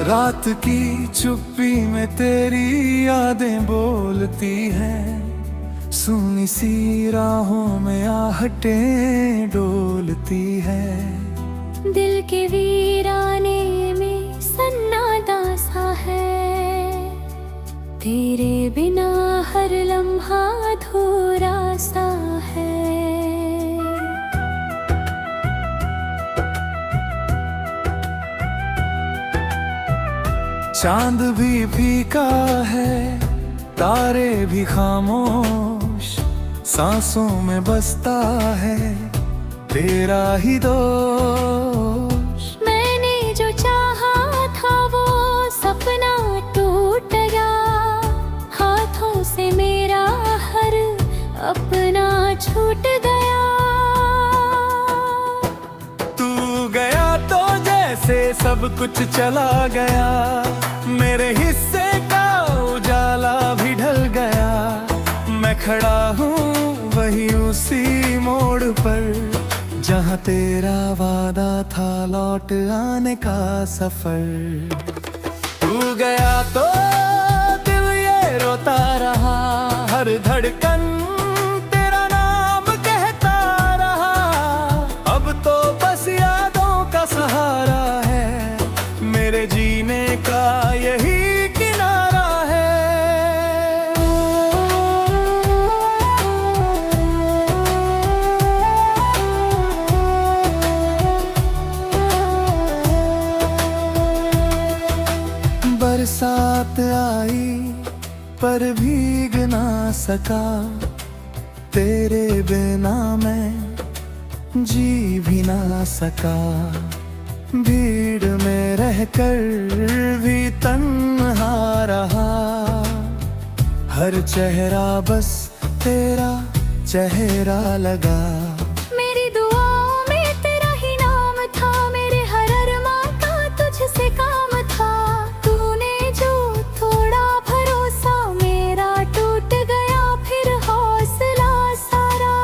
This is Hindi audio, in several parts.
रात की चुप्पी में तेरी यादें बोलती हैं, सुनी सी राहों में आहटें डोलती हैं। दिल के वीराने में सन्नाटा सा है, तेरे बिना हर लम्हा अधूरा सा है। चांद भी फीका है, तारे भी खामोश, सांसों में बसता है तेरा ही दोष। मैंने जो चाहा था वो सपना टूट गया, हाथों से मेरा हर अपना छूट गया। तू गया तो जैसे सब कुछ चला गया, मेरे हिस्से का उजाला भी ढल गया। मैं खड़ा हूँ वही उसी मोड़ पर, जहाँ तेरा वादा था लौट आने का सफर। तू गया तो दिल ये रोता रहा, हर धड़कन तेरा नाम कहता रहा। अब तो बस यादों का सहारा है, मेरे जीने का यही किनारा है। बरसात आई पर भीग ना सका, तेरे बिना मैं जी भी ना सका। भीड़ में रहकर भी तन्हा रहा, हर चेहरा बस तेरा चेहरा लगा। मेरी दुआओं में तेरा ही नाम था, मेरे हर अरमां का तुझसे काम था। तूने जो थोड़ा भरोसा मेरा टूट गया, फिर हौसला सारा।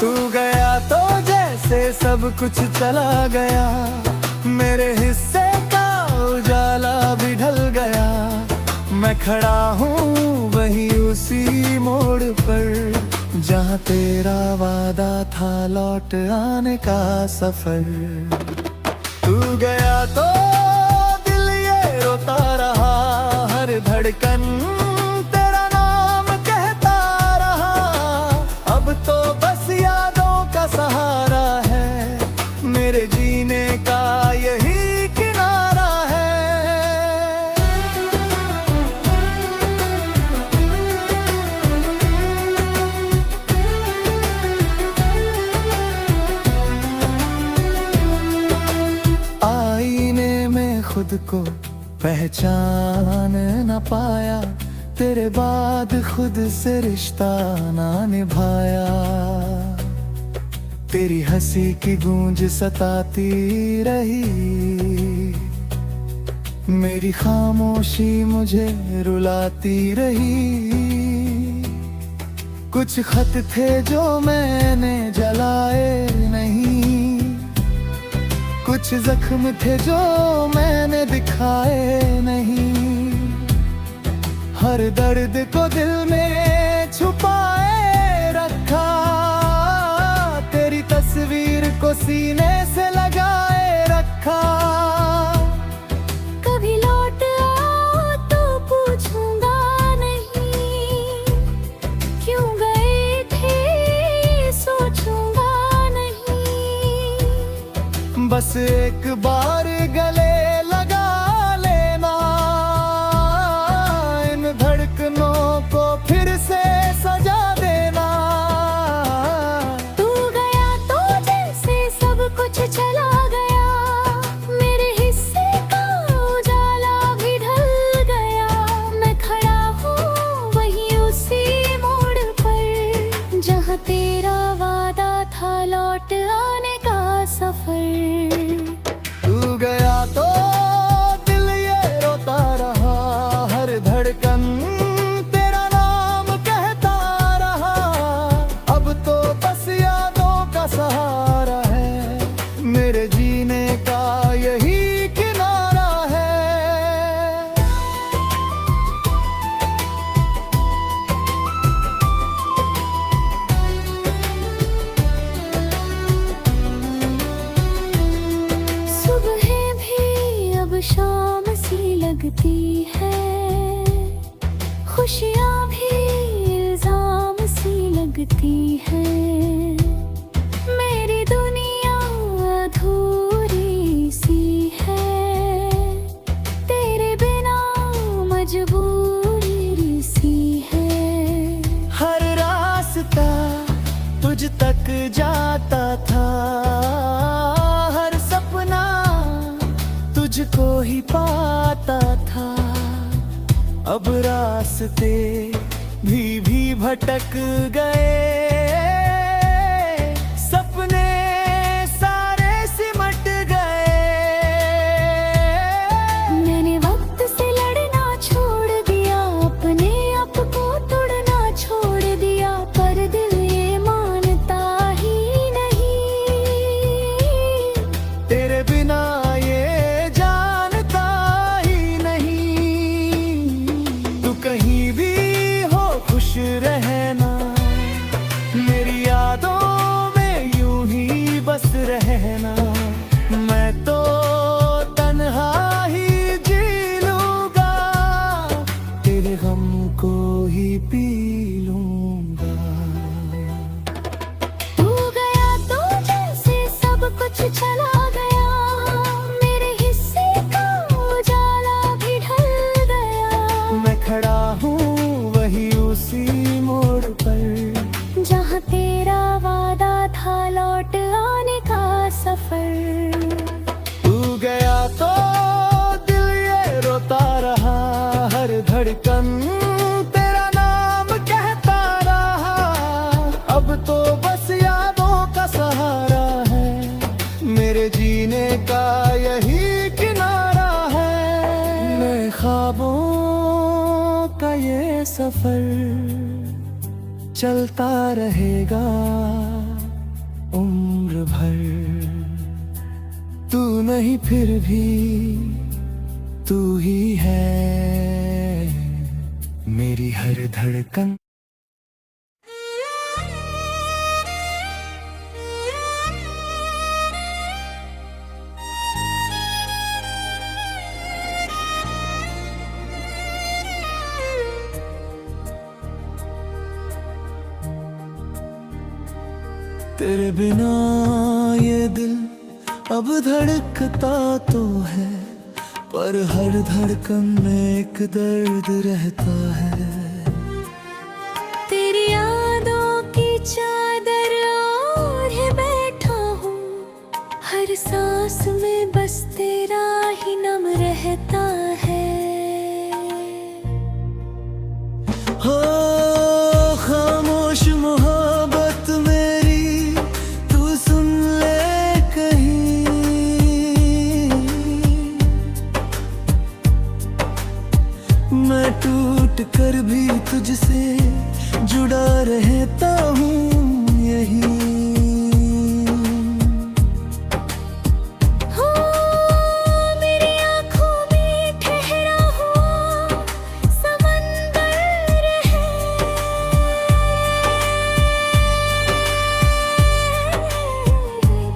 तू गया तो जैसे सब कुछ चला गया, मेरे हिस्से का उजाला भी ढल गया। मैं खड़ा हूँ वही उसी मोड़ पर, जहाँ तेरा वादा था लौट आने का सफर। तू गया तो दिल ये रोता रहा, हर धड़कन तेरा नाम कहता रहा। अब तो बस यादों का सहारा है, मेरे जीने का यही किनारा है। आईने में खुद को पहचान न पाया, तेरे बाद खुद से रिश्ता ना निभाया। तेरी हंसी की गूंज सताती रही, मेरी खामोशी मुझे रुलाती रही। कुछ खत थे जो मैंने जलाए नहीं, कुछ जख्म थे जो मैंने दिखाए नहीं। हर दर्द को दिल में छुपाए रखा, तेरी तस्वीर को सीने से लगाए रखा। कभी लौट आओ तो पूछूंगा नहीं, क्यों गए थे ये सोचूंगा नहीं। बस एक बार गले लगा लेना, इन धड़कनों को फिर से सजा देना। तू गया तो जैसे सब कुछ चला गया, मेरे हिस्से का उजाला भी ढल गया। मैं खड़ा हूँ वही उसी मोड़ पर, जहाँ तेरा वादा था लौट आने का सफर। तू गया तो जाती है। मेरी दुनिया अधूरी सी है, तेरे बिना मजबूरी सी है। हर रास्ता तुझ तक जाता था, हर सपना तुझको ही पाता था। अब रास्ते भी भटक गए, सपने सारे सिमट गए। मैंने वक्त से लड़ना छोड़ दिया, अपने आप को तोड़ना छोड़ दिया, पर दिल ये मानता ही नहीं। तेरे बिना ये जानता ही नहीं। तू कहीं भी हो खुश रहना, मेरी यादों में यूं ही बस रहना। मैं तो तन्हा ही जी लूंगा, तेरे गम को ही पी लूंगा। तू गया तो जैसे सब कुछ चला गया, मेरे हिस्से का उजाला भी ढल गया। मैं खड़ा हूँ वही उसी मोड़ पर, जहाँ तेरा वादा था लौट आने का सफर। तू गया तो दिल ये रोता रहा, हर धड़कन तेरा नाम कहता रहा। अब तो बस यादों का सहारा है, मेरे जीने का यही किनारा है। नए ख्वाबों का ये सफर चलता रहेगा उम्र भर। तू नहीं फिर भी तू ही है, मेरी हर धड़कन। तेरे बिना ये दिल अब धड़कता तो है, पर हर धड़कन में एक दर्द रहता है। तेरी यादों की चादर ओढ़े बैठा हूँ, हर सांस में बस तेरा ही नाम रहता है। हो खामोश मोहब्बत मेरी, तू सुन ले कहीं। मैं टूट कर भी तुझसे जुड़ा रहता हूँ यहीं। हो मेरी आँखों में ठहरा हुआ समंदर है,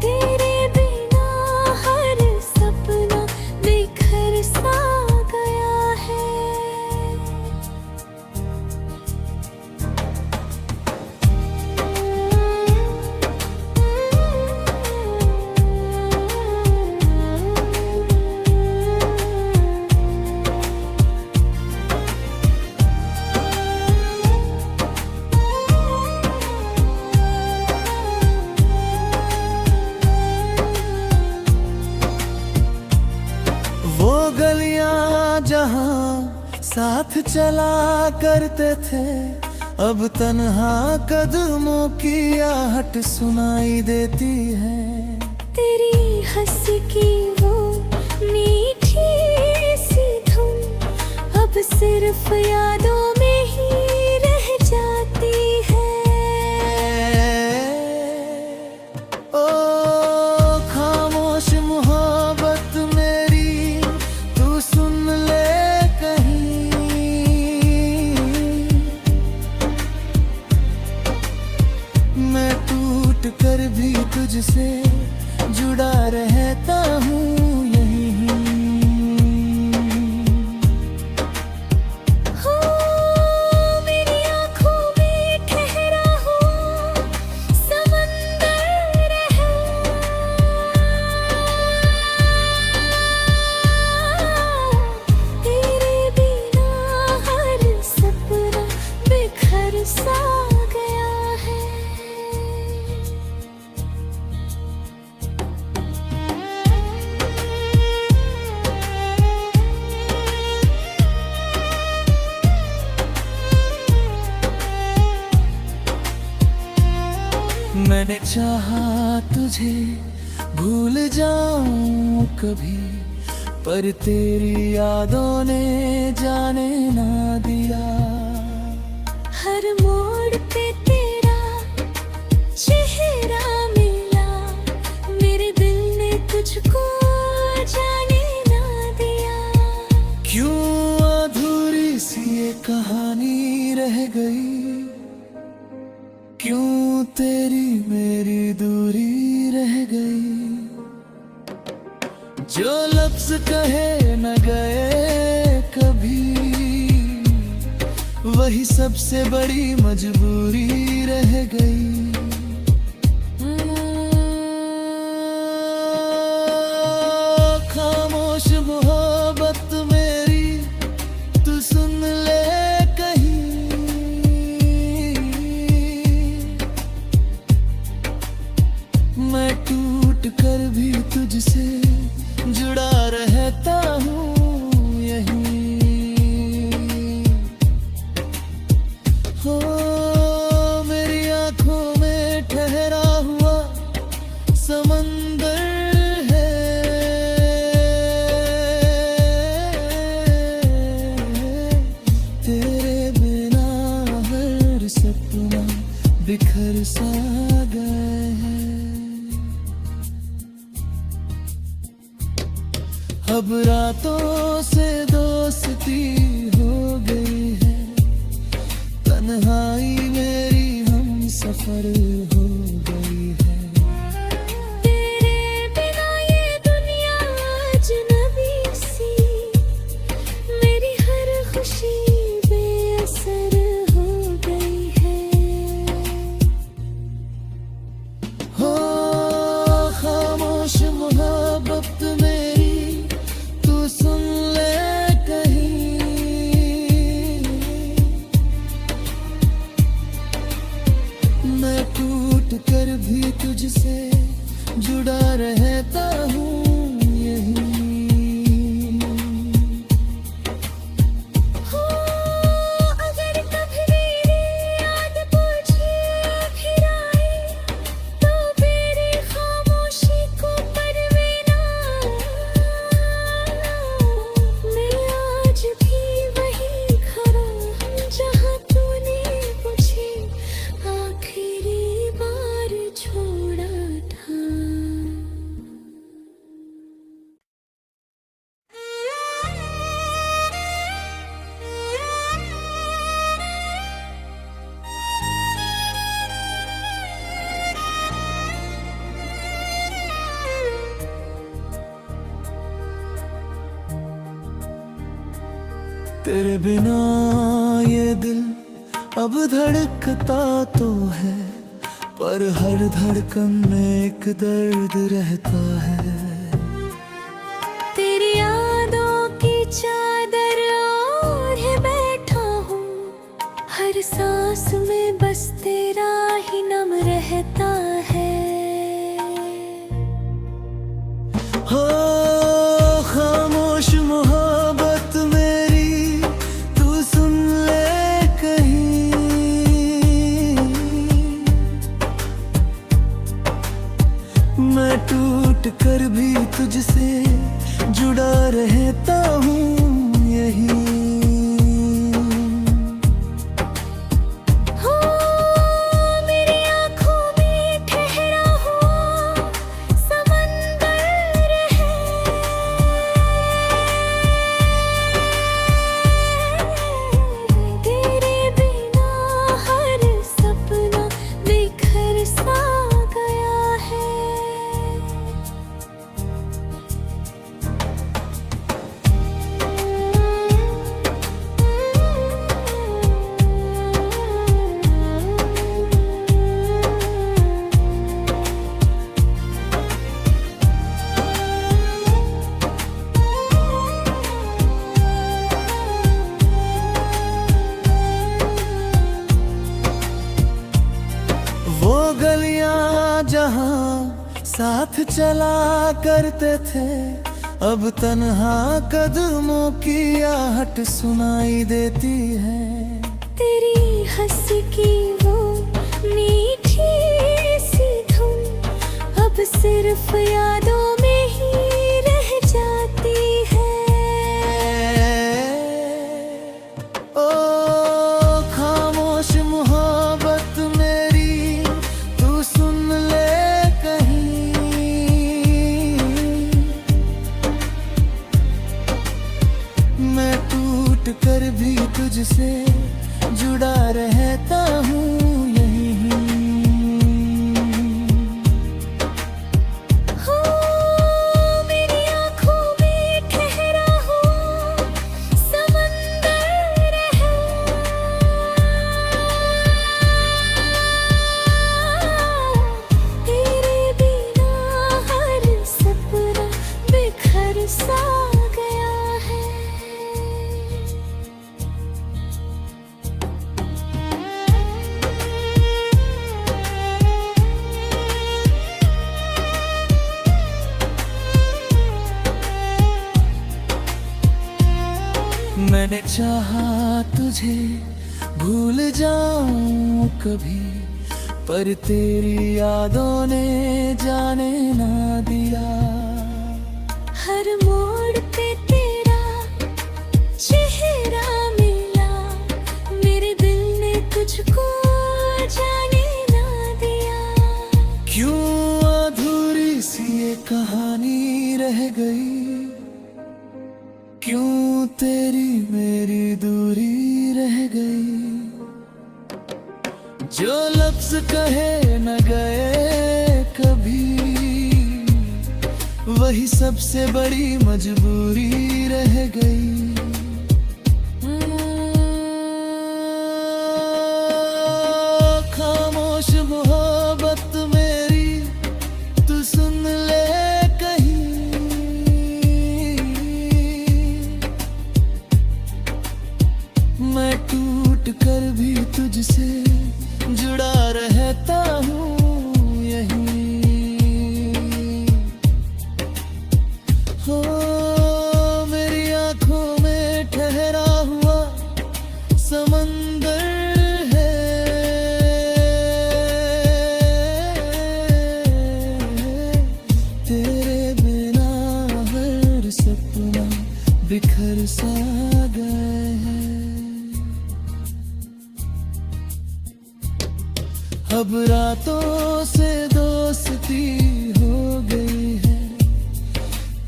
तेरे बिना हर सपना बिखर सा गया है। वो गलियां जहां साथ चला करते थे, अब तन्हा कदमों की आहट सुनाई देती है। तेरी हंसी की वो मीठी सी धुन अब सिर्फ यादों में ही रह जाती है। ओ खामोश मोहब्बत मेरी, तू सुन ले कहीं। मैं टूट कर भी तुझसे जुड़ा रहता हूँ यहीं। हो सा गया है। मैंने चाहा तुझे भूल जाऊं कभी, पर तेरी यादों ने जाने ना दिया। हर मोड़ पे तेरा चेहरा मिला, मेरे दिल ने तुझको जाने ना दिया। क्यों अधूरी सी ये कहानी रह गई, क्यों तेरी मेरी दूरी रह गई। जो लफ्ज कहे न गए कभी, वही सबसे बड़ी मजबूरी रह गई। खामोश मोहब्बत मेरी तू सुन ले कहीं, मैं टूट कर भी तुझसे जुड़ा रहता हूँ यहीं। हो मेरी आंखों में ठहरा हुआ समंदर है, तेरे बिना हर सपना बिखर सा गए हैं। अब रातों से दोस्ती हो गई है, तन्हाई मेरी हम सफर हो गई है। तेरे बिना ये दुनिया अजनबी सी, मेरी हर खुशी बेअसर हो गई है। हो खामोश मोहब्बत मेरी तू सुन ले कहीं, मैं टूट कर भी तुझसे जुड़ा रहता हूँ यहीं। हो अगर कभी मेरी याद तुझे फिर आए, तो मेरी खामोशी को परवाना। मैं आज भी वही खड़ा हूँ जहाँ तूने मुझे आखिरी बार छोड़ा था। तेरे बिना ये दिल अब धड़कता तो है, पर हर धड़कन में एक दर्द रहता है। तेरी यादों की चादर ओढ़े बैठा हूँ, हर सांस में बस तेरा ही नाम रहता है। हो खामोश मोहब्बत मेरी तू सुन ले कहीं, मैं टूट कर भी तुझसे जुड़ा रहता हूँ यहीं। हो मेरी आँखों में ठहरा हुआ समंदर है, तेरे बिना हर सपना बिखर सा गया है। जहां साथ चला करते थे, अब तन्हा कदमों की आहट सुनाई देती है। तेरी हंसी की वो मीठी सी धुन अब सिर्फ यादों में ही रह जाती है। ओ खामोश मोहब्बत मेरी, तू सुन ले कहीं, मैं टूट कर भी तुझसे जुड़ा रहता हूँ यहीं। हो मेरी आँखों में ठहरा हुआ समंदर है, तेरे बिना हर सपना बिखर सा गया है। मैंने चाहा तुझे भूल जाऊं कभी, पर तेरी यादों ने जाने ना दिया। हर मोड़ पे तेरा चेहरा मिला, मेरे दिल ने तुझको जाने ना दिया। क्यों अधूरी सी ये कहानी रह गई, क्यों तेरी मेरी दूरी रह गई। जो लफ्ज कहे न गए कभी, वही सबसे बड़ी मजबूरी रह गई। खामोश मोहब्बत मेरी, तू सुन ले मैं टूट कर भी तुझसे जुड़ा रहता हूँ यहीं। हो मेरी आँखों में ठहरा हुआ समंदर है, तेरे बिना हर सपना बिखर सा गया है। अब रातों से दोस्ती हो गई है,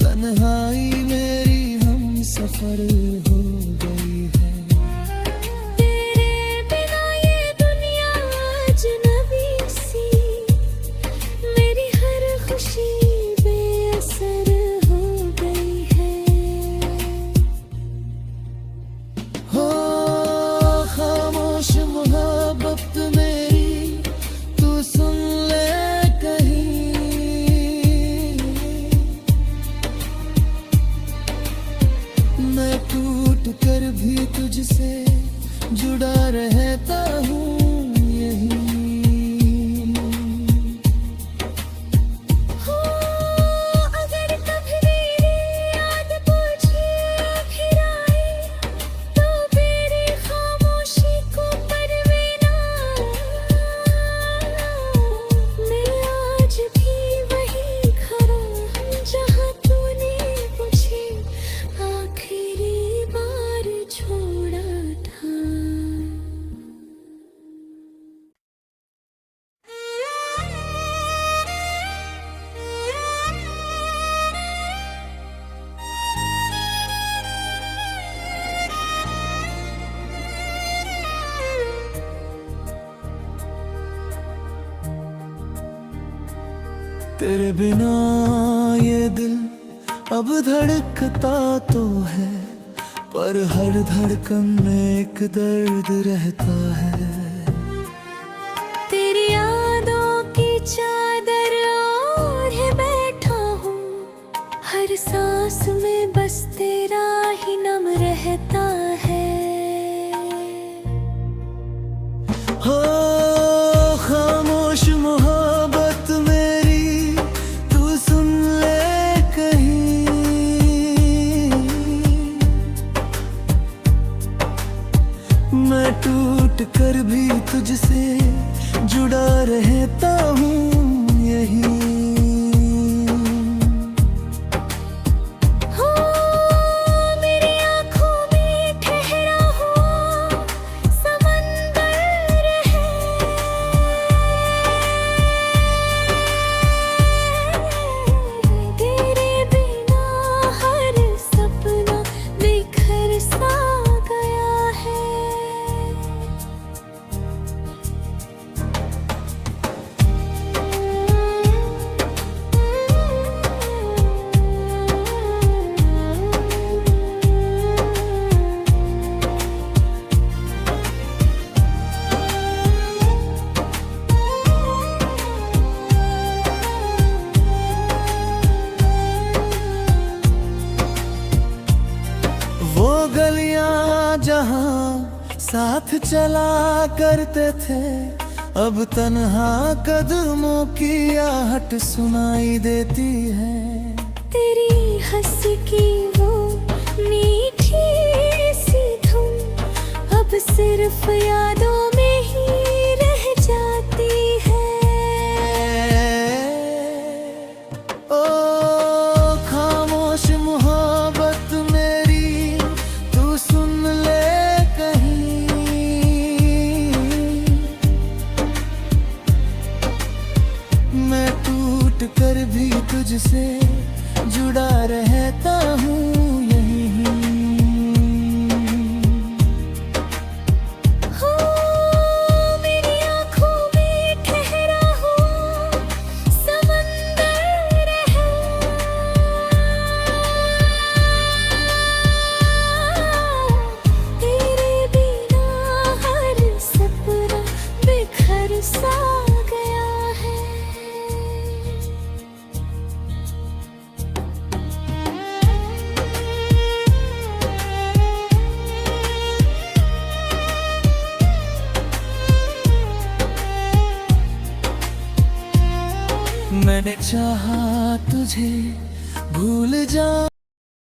तन्हाई मेरी हम सफर हो गई है। तेरे बिना ये दुनिया अजनबी सी, मेरी हर खुशी बेअसर हो गई है। हो खामोश मोहब्बत मेरी, तू सुन ले कहीं, मैं टूट कर भी तुझसे जुड़ा रहता हूँ यहीं। हो अगर कभी मेरी याद तुझे फिर आए, तो मेरी खामोशी को परवाना, मैं आज भी वही खड़ा हूँ जहाँ तूने मुझे आखिरी बार छोड़ा था। तेरे बिना ये दिल अब धड़कता तो है, पर हर धड़कन में एक दर्द रहता है। तेरी यादों की चादर ओढ़े बैठा हूँ, हर सांस में बस तेरा ही नाम रहता है। हो खामोश मोहब्बत में तुझसे जुड़ा रहता हूँ यही। हो मेरी आँखों में ठहरा हुआ समंदर है, तेरे बिना हर सपना बिखर सा गया है। वो गलियां जहां साथ चला करते थे, अब तन्हा कदमों की आहट सुनाई देती है। तेरी हंसी की वो मीठी सी धुन अब सिर्फ यादों में ही रह जाती है। ओ खामोश मोहब्बत मेरी तू सुन ले कहीं, मैं टूट कर भी तुझसे जुड़ा रहता हूँ यहीं। हो मेरी आँखों में ठहरा हुआ समंदर है, तेरे बिना हर सपना बिखर सा गया है। मैंने चाहा तुझे भूल जा।